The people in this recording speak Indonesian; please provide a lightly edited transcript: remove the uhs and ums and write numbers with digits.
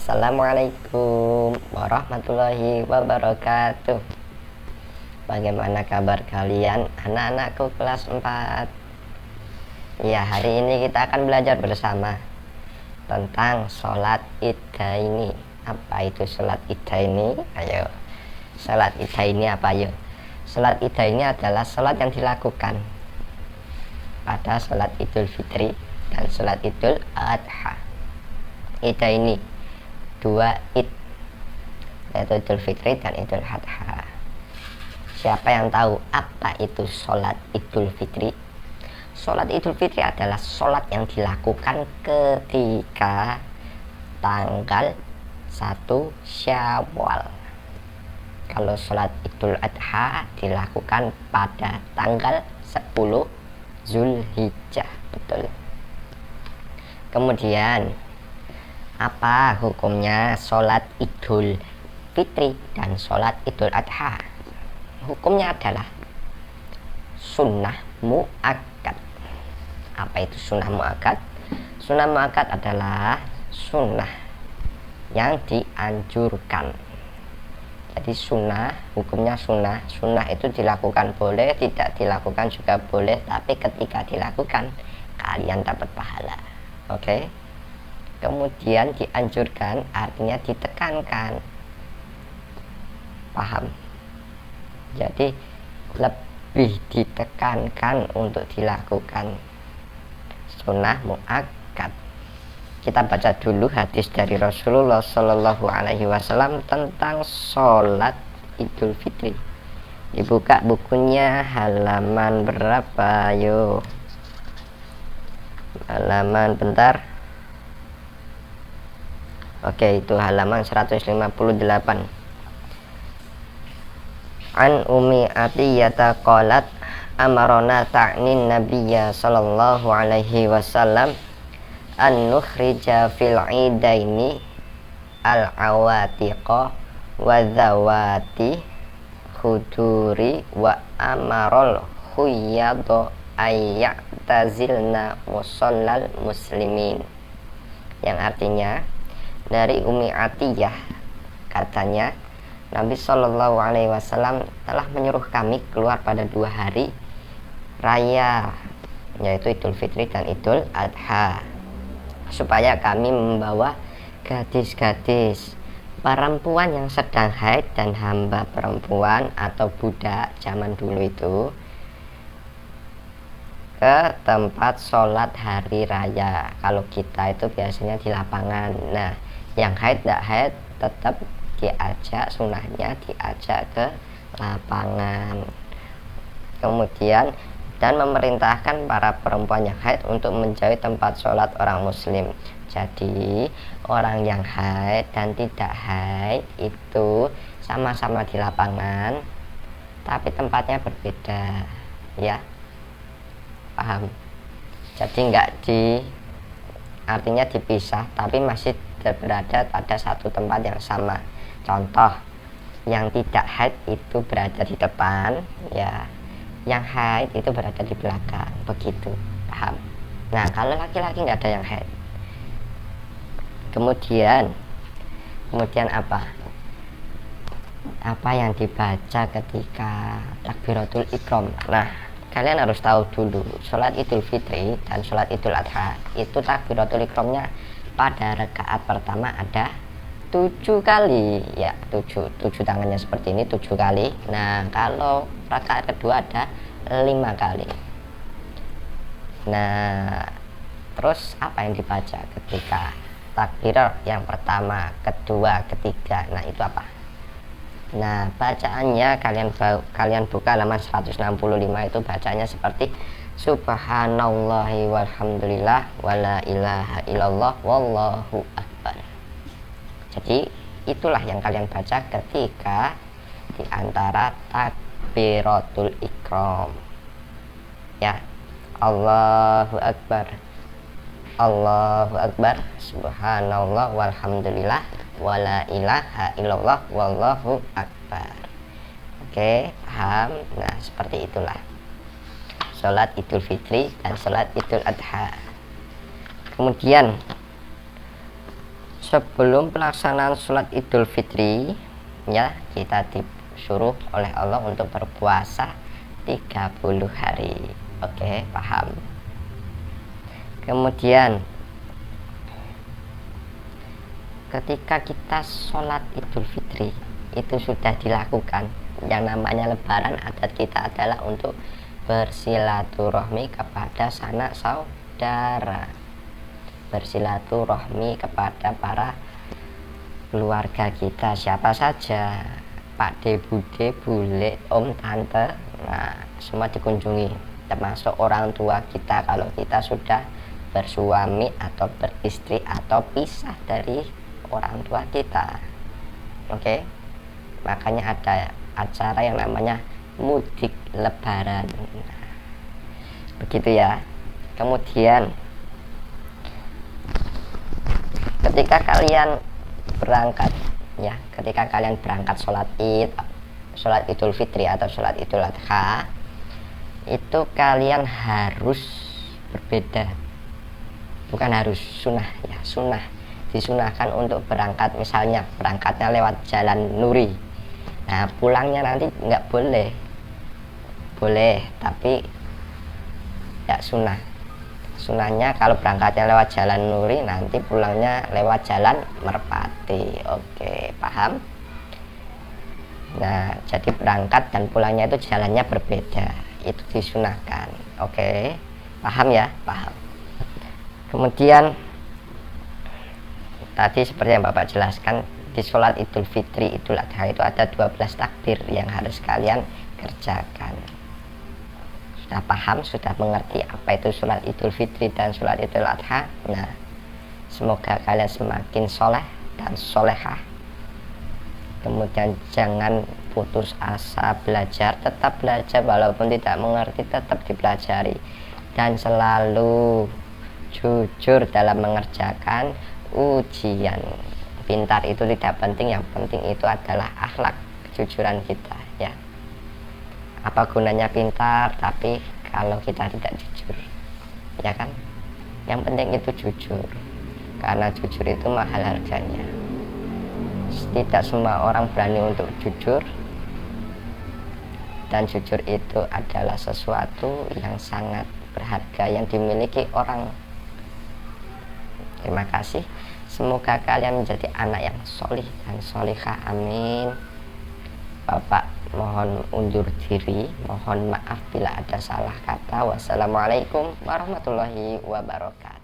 Assalamualaikum warahmatullahi wabarakatuh. Bagaimana kabar kalian anak-anakku kelas 4? Ya, hari ini kita akan belajar bersama tentang sholat Idaini. Apa itu sholat Idaini? Ayo, sholat Idaini apa yuk? Sholat Idaini adalah sholat yang dilakukan pada sholat Idul Fitri dan sholat Idul Adha. Idaini, dua id, yaitu Idul Fitri dan Idul Adha. Siapa yang tahu apa itu sholat Idul Fitri? Sholat Idul Fitri adalah sholat yang dilakukan ketika tanggal 1 Syawal. Kalau sholat Idul Adha dilakukan pada tanggal 10 Zulhijjah. Betul. Kemudian, apa hukumnya sholat Idul Fitri dan sholat Idul Adha? Hukumnya adalah sunnah muakkad. Apa itu sunnah muakkad? Sunnah muakkad adalah sunnah yang dianjurkan. Jadi sunnah, hukumnya sunnah. Sunnah itu dilakukan boleh, tidak dilakukan juga boleh, tapi ketika dilakukan kalian dapat pahala. Oke? Kemudian dianjurkan artinya ditekankan. Paham? Jadi lebih ditekankan untuk dilakukan sunnah muakkad. Kita baca dulu hadis dari Rasulullah Shallallahu Alaihi Wasallam tentang sholat Idul Fitri. Dibuka bukunya halaman berapa? Yo, halaman bentar. Oke, itu halaman 158. An Ummi Atiyah qalat amarona ta'nin nabiyya sallallahu alaihi wasallam an nukhrija fil idaini al awatiqa wa zawati khuduri wa amarul khuyyadu ayyatazilna musallal muslimin, yang artinya dari Ummi Atiyah, katanya Nabi Shallallahu Alaihi Wasallam telah menyuruh kami keluar pada 2 hari raya, yaitu Idul Fitri dan Idul Adha, supaya kami membawa gadis-gadis perempuan yang sedang haid dan hamba perempuan atau budak zaman dulu itu ke tempat sholat hari raya. Kalau kita itu biasanya di lapangan. Nah, yang haid tidak haid tetap diajak, sunnahnya diajak ke lapangan. Kemudian dan memerintahkan para perempuan yang haid untuk menjauhi tempat sholat orang muslim. Jadi orang yang haid dan tidak haid itu sama-sama di lapangan, tapi tempatnya berbeda, ya. Paham? Jadi artinya dipisah, tapi masih berada pada satu tempat yang sama. Contoh, yang tidak haid itu berada di depan, ya. Yang haid itu berada di belakang, begitu. Paham? Nah, kalau laki-laki nggak ada yang haid. Kemudian apa? Apa yang dibaca ketika takbiratul ihram? Nah, kalian harus tahu dulu, sholat Idul Fitri dan sholat Idul Adha itu takbiratul ihramnya pada rakaat pertama ada 7 kali, ya, 7 tangannya seperti ini 7 kali. Nah, kalau rakaat kedua ada 5 kali. Nah, terus apa yang dibaca ketika takbir yang pertama, kedua, ketiga? Nah, itu apa? Nah, bacaannya kalian buka halaman 165, itu bacanya seperti subhanallahi walhamdulillah wala ilaha illallah wallahu akbar. Jadi itulah yang kalian baca ketika di antara takbiratul ihram, ya. Allahu akbar, Allahu akbar, subhanallah walhamdulillah wala ilaha illallah wallahu akbar. Oke, paham? Nah, seperti itulah sholat Idul Fitri dan sholat Idul Adha. Kemudian sebelum pelaksanaan sholat Idul Fitri ya, kita disuruh oleh Allah untuk berpuasa 30 hari. Oke, paham. Kemudian ketika kita sholat Idul Fitri itu sudah dilakukan, yang namanya lebaran, adat kita adalah untuk bersilaturahmi kepada sanak saudara, bersilaturahmi kepada para keluarga kita, siapa saja, Pak De, Bude, Bule, Om, Tante, nah semua dikunjungi, termasuk orang tua kita kalau kita sudah bersuami atau beristri atau pisah dari orang tua kita. Oke, makanya ada acara yang namanya mudik lebaran. Begitu ya. Kemudian ketika kalian berangkat ya, ketika kalian berangkat sholat Idul Fitri atau sholat Idul Adha, itu kalian harus berbeda, bukan harus, sunnah ya, sunnah, disunahkan untuk berangkat, misalnya berangkatnya lewat jalan Nuri, nah pulangnya nanti nggak boleh tapi ya sunnah. Sunnahnya kalau berangkatnya lewat jalan Nuri, nanti pulangnya lewat jalan Merpati. Oke, paham? Nah, jadi berangkat dan pulangnya itu jalannya berbeda, itu disunahkan. Oke, paham ya? Paham. Kemudian tadi seperti yang Bapak jelaskan, di sholat Idul Fitri, Idul Adha itu ada 12 takbir yang harus kalian kerjakan. Sudah paham, sudah mengerti apa itu sholat Idul Fitri dan sholat Idul Adha? Nah, semoga kalian semakin soleh dan solehah. Kemudian jangan putus asa belajar, tetap belajar walaupun tidak mengerti, tetap dipelajari, dan selalu jujur dalam mengerjakan ujian. Pintar itu tidak penting, yang penting itu adalah akhlak kejujuran kita ya. Apa gunanya pintar tapi kalau kita tidak jujur, ya kan? Yang penting itu jujur, karena jujur itu mahal harganya. Tidak semua orang berani untuk jujur, dan jujur itu adalah sesuatu yang sangat berharga yang dimiliki orang. Terima kasih, semoga kalian menjadi anak yang solih dan solihah, amin. Bapak mohon undur diri, mohon maaf bila ada salah kata. Wassalamualaikum warahmatullahi wabarakatuh.